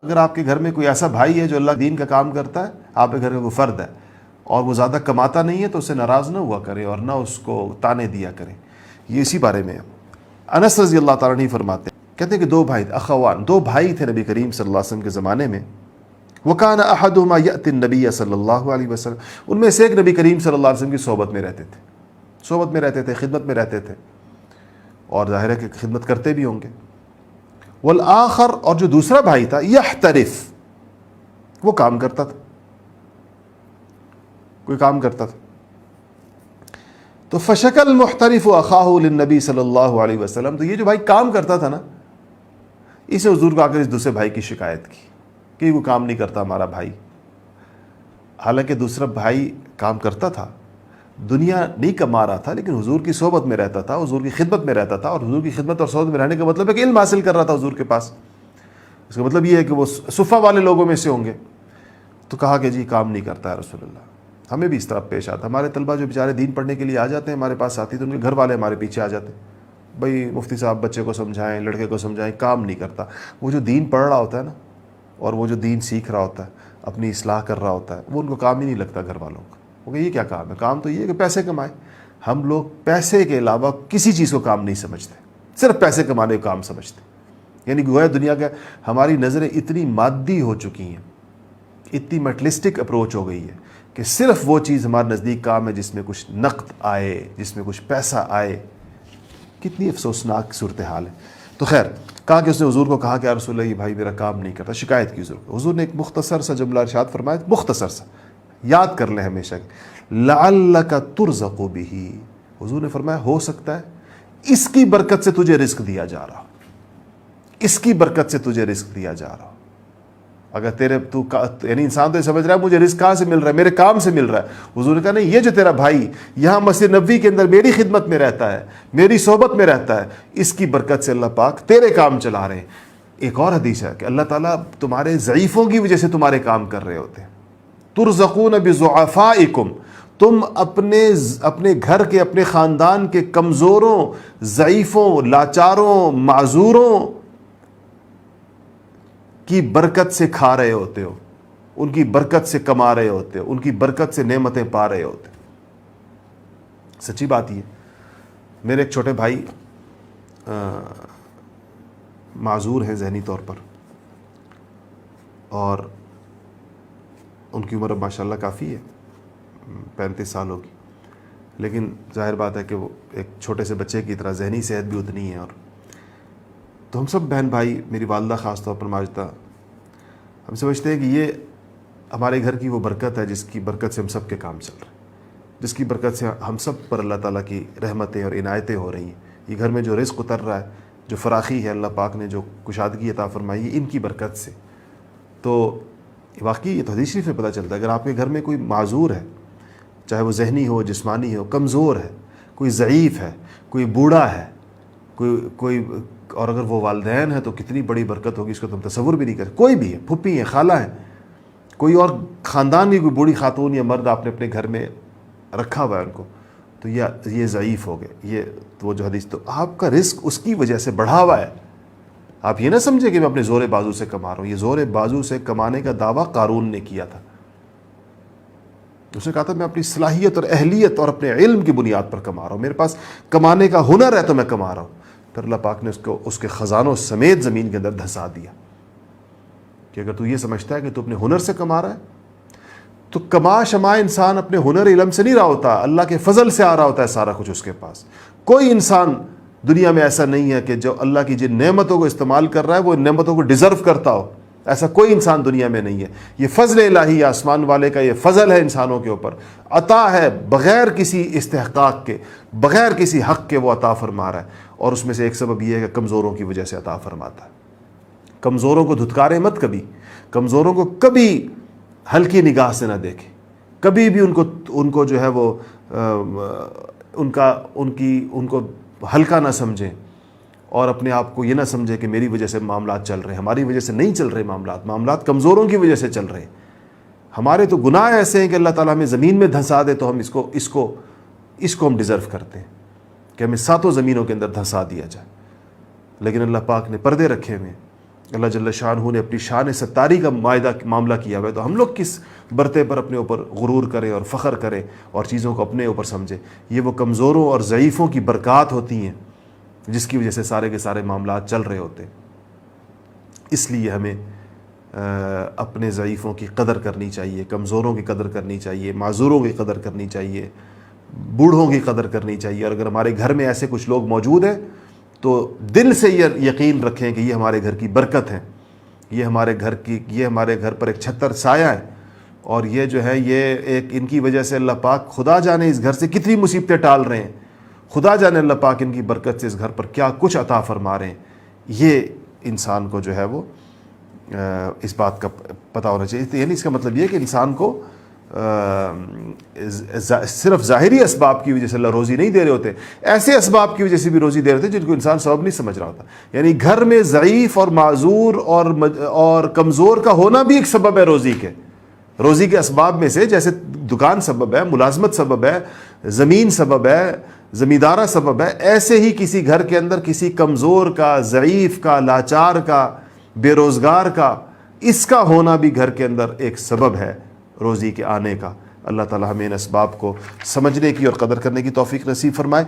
اگر آپ کے گھر میں کوئی ایسا بھائی ہے جو اللہ دین کا کام کرتا ہے، آپ کے گھر کا کوئی فرد ہے اور وہ زیادہ کماتا نہیں ہے، تو اسے ناراض نہ ہوا کرے اور نہ اس کو تانے دیا کرے. یہ اسی بارے میں ہے. انس رضی اللہ تعالیٰ عنہ فرماتے ہیں، کہتے ہیں کہ دو بھائی اخوان، دو بھائی تھے نبی کریم صلی اللہ علیہ وسلم کے زمانے میں. وَكَانَ أَحَدُهُمَا يَأْتِي النَّبِيَّ صلی اللہ علیہ وسلم، ان میں سے ایک نبی کریم صلی اللہ علیہ وسلم کی صحبت میں رہتے تھے، خدمت میں رہتے تھے، اور ظاہر ہے کہ خدمت کرتے بھی ہوں گے. والآخر، اور جو دوسرا بھائی تھا، یحترف، وہ کام کرتا تھا، کوئی کام کرتا تھا. تو فشک المحترف اخاہ للنبی صلی اللہ علیہ وسلم، تو یہ جو بھائی کام کرتا تھا نا، اسے حضور کو آ کر اس دوسرے بھائی کی شکایت کی کہ وہ کام نہیں کرتا ہمارا بھائی. حالانکہ دوسرا بھائی کام کرتا تھا، دنیا نہیں کما رہا تھا، لیکن حضور کی صحبت میں رہتا تھا، حضور کی خدمت میں رہتا تھا، اور حضور کی خدمت اور صحبت میں رہنے کا مطلب ہے کہ علم حاصل کر رہا تھا حضور کے پاس. اس کا مطلب یہ ہے کہ وہ صفہ والے لوگوں میں سے ہوں گے. تو کہا کہ جی کام نہیں کرتا ہے رسول اللہ. ہمیں بھی اس طرح پیش آتا، ہمارے طلبہ جو بیچارے دین پڑھنے کے لیے آ جاتے ہیں ہمارے پاس آتی، تو ان کے گھر والے ہمارے پیچھے آ جاتے ہیں، بھائی مفتی صاحب بچے کو سمجھائیں، لڑکے کو سمجھائیں، کام نہیں کرتا. وہ جو دین پڑھ رہا ہوتا ہے نا، اور وہ جو دین سیکھ رہا ہوتا ہے، اپنی اصلاح کر رہا ہوتا ہے، وہ ان کو کام ہی نہیں لگتا گھر والوں کو. وہ کہ یہ کیا کام ہے؟ کام تو یہ ہے کہ پیسے کمائے. ہم لوگ پیسے کے علاوہ کسی چیز کو کام نہیں سمجھتے، صرف پیسے کمانے کو کام سمجھتے. یعنی گویا دنیا کا ہماری نظریں اتنی مادی ہو چکی ہیں، اتنی میٹلسٹک اپروچ ہو گئی ہے کہ صرف وہ چیز ہمارے نزدیک کام ہے جس میں کچھ نقد آئے، جس میں کچھ پیسہ آئے. کتنی افسوسناک صورتحال ہے. تو خیر، کہا کہ اس نے حضور کو کہا کہ یا رسول اللہ یہ بھائی میرا کام نہیں کرتا، شکایت کی حضور کو. حضور نے ایک مختصر سا جملہ ارشاد فرمایا، مختصر سا، یاد کر لیں ہمیشہ، لعلک ترزق بہ. حضور نے فرمایا ہو سکتا ہے اس کی برکت سے تجھے رزق دیا جا رہا، اس کی برکت سے تجھے رزق دیا جا رہا. اگر یعنی انسان تو یہ سمجھ رہا ہے مجھے رزق کہاں سے مل رہا ہے، میرے کام سے مل رہا ہے. حضور نے کہا نہیں، یہ جو تیرا بھائی یہاں مسجد نبوی کے اندر میری خدمت میں رہتا ہے، میری صحبت میں رہتا ہے، اس کی برکت سے اللہ پاک تیرے کام چلا رہے ہیں. ایک اور حدیث ہے کہ اللہ تعالیٰ تمہارے ضعیفوں کی وجہ سے تمہارے کام کر رہے ہوتے ہیں. ترزقون بضعفائکم، تم اپنے گھر کے، اپنے خاندان کے کمزوروں، ضعیفوں، لاچاروں، معذوروں کی برکت سے کھا رہے ہوتے ہو، ان کی برکت سے کما رہے ہوتے ہو، ان کی برکت سے نعمتیں پا رہے ہوتے. سچی بات یہ. میرے ایک چھوٹے بھائی معذور ہیں ذہنی طور پر، اور ان کی عمر ماشاءاللہ کافی ہے، 35 سال ہوگی، لیکن ظاہر بات ہے کہ وہ ایک چھوٹے سے بچے کی طرح ذہنی صحت بھی اتنی ہے. اور تو ہم سب بہن بھائی، میری والدہ خاص طور پر ماجدہ، ہم سمجھتے ہیں کہ یہ ہمارے گھر کی وہ برکت ہے جس کی برکت سے ہم سب کے کام چل رہے ہیں، جس کی برکت سے ہم سب پر اللہ تعالیٰ کی رحمتیں اور عنایتیں ہو رہی ہیں. یہ گھر میں جو رزق اتر رہا ہے، جو فراخی ہے، اللہ پاک نے جو کشادگی عطا فرمائی ہے، ان کی برکت سے. تو واقعی یہ تو حدیث شریف میں پتہ چلتا ہے، اگر آپ کے گھر میں کوئی معذور ہے، چاہے وہ ذہنی ہو، جسمانی ہو، کمزور ہے، کوئی ضعیف ہے، کوئی بوڑھا ہے، کوئی اور اگر وہ والدین ہیں تو کتنی بڑی برکت ہوگی، اس کو تم تصور بھی نہیں کرتے. کوئی بھی ہے، پھپھی ہیں، خالہ ہیں، کوئی اور خاندان کی کوئی بوڑھی خاتون یا مرد آپ نے اپنے گھر میں رکھا ہوا ہے ان کو، تو یہ ضعیف ہو گئے. یہ تو وہ جو حدیث، تو آپ کا رزق اس کی وجہ سے بڑھا ہوا ہے. آپ یہ نہ سمجھیں کہ میں اپنے زور بازو سے کما رہا ہوں. یہ زور بازو سے کمانے کا دعویٰ قارون نے کیا تھا. اس نے کہا تھا میں اپنی صلاحیت اور اہلیت اور اپنے علم کی بنیاد پر کما رہا ہوں، میرے پاس کمانے کا ہنر ہے تو میں کما رہا ہوں. پھر اللہ پاک نے اس کے خزانوں سمیت زمین کے اندر دھسا دیا کہ اگر تو یہ سمجھتا ہے کہ تو اپنے ہنر سے کما رہا ہے، تو کما شما انسان اپنے ہنر علم سے نہیں رہا ہوتا، اللہ کے فضل سے آ رہا ہوتا ہے سارا کچھ اس کے پاس. کوئی انسان دنیا میں ایسا نہیں ہے کہ جو اللہ کی جن نعمتوں کو استعمال کر رہا ہے وہ ان نعمتوں کو ڈیزرو کرتا ہو. ایسا کوئی انسان دنیا میں نہیں ہے. یہ فضل الہی، آسمان والے کا یہ فضل ہے انسانوں کے اوپر، عطا ہے بغیر کسی استحقاق کے، بغیر کسی حق کے وہ عطا فرما رہا ہے. اور اس میں سے ایک سبب یہ ہے کہ کمزوروں کی وجہ سے عطا فرماتا ہے. کمزوروں کو دھتکارے مت کبھی، کمزوروں کو کبھی ہلکی نگاہ سے نہ دیکھیں، کبھی بھی ان کو جو ہے وہ ان کو ہلکا نہ سمجھیں، اور اپنے آپ کو یہ نہ سمجھیں کہ میری وجہ سے معاملات چل رہے ہیں. ہماری وجہ سے نہیں چل رہے معاملات کمزوروں کی وجہ سے چل رہے ہیں. ہمارے تو گناہ ایسے ہیں کہ اللہ تعالیٰ ہمیں زمین میں دھنسا دے تو ہم اس کو ہم ڈیزرو کرتے ہیں کہ ہمیں 7 زمینوں کے اندر دھنسا دیا جائے. لیکن اللہ پاک نے پردے رکھے ہوئے، اللہ جل شانہ نے اپنی شان ستاری کا معاملہ کیا ہوا ہے، تو ہم لوگ کس برتے پر اپنے اوپر غرور کریں اور فخر کریں اور چیزوں کو اپنے اوپر سمجھیں؟ یہ وہ کمزوروں اور ضعیفوں کی برکات ہوتی ہیں جس کی وجہ سے سارے کے سارے معاملات چل رہے ہوتے ہیں۔ اس لیے ہمیں اپنے ضعیفوں کی قدر کرنی چاہیے، کمزوروں کی قدر کرنی چاہیے، معذوروں کی قدر کرنی چاہیے، بوڑھوں کی قدر کرنی چاہیے۔ اور اگر ہمارے گھر میں ایسے کچھ لوگ موجود ہیں تو دل سے یہ یقین رکھیں کہ یہ ہمارے گھر کی برکت ہے، یہ ہمارے گھر پر ایک چھتر سایہ ہے، اور یہ جو ہے یہ ایک ان کی وجہ سے اللہ پاک خدا جانے اس گھر سے کتنی مصیبتیں ٹال رہے ہیں، خدا جانے اللہ پاک ان کی برکت سے اس گھر پر کیا کچھ عطا فرما رہے ہیں۔ یہ انسان کو جو ہے وہ اس بات کا پتہ ہونا چاہیے۔ یعنی اس کا مطلب یہ ہے کہ انسان کو صرف ظاہری اسباب کی وجہ سے اللہ روزی نہیں دے رہے ہوتے، ایسے اسباب کی وجہ سے بھی روزی دے رہے ہوتے جن کو انسان سبب نہیں سمجھ رہا ہوتا۔ یعنی گھر میں ضعیف اور معذور اور کمزور کا ہونا بھی ایک سبب ہے روزی کے اسباب میں سے، جیسے دکان سبب ہے، ملازمت سبب ہے، زمین سبب ہے، زمیندارہ سبب ہے، ایسے ہی کسی گھر کے اندر کسی کمزور کا، ضعیف کا، لاچار کا، بے روزگار کا، اس کا ہونا بھی گھر کے اندر ایک سبب ہے روزی کے آنے کا۔ اللہ تعالی ہمیں ان اسباب کو سمجھنے کی اور قدر کرنے کی توفیق نصیب فرمائے۔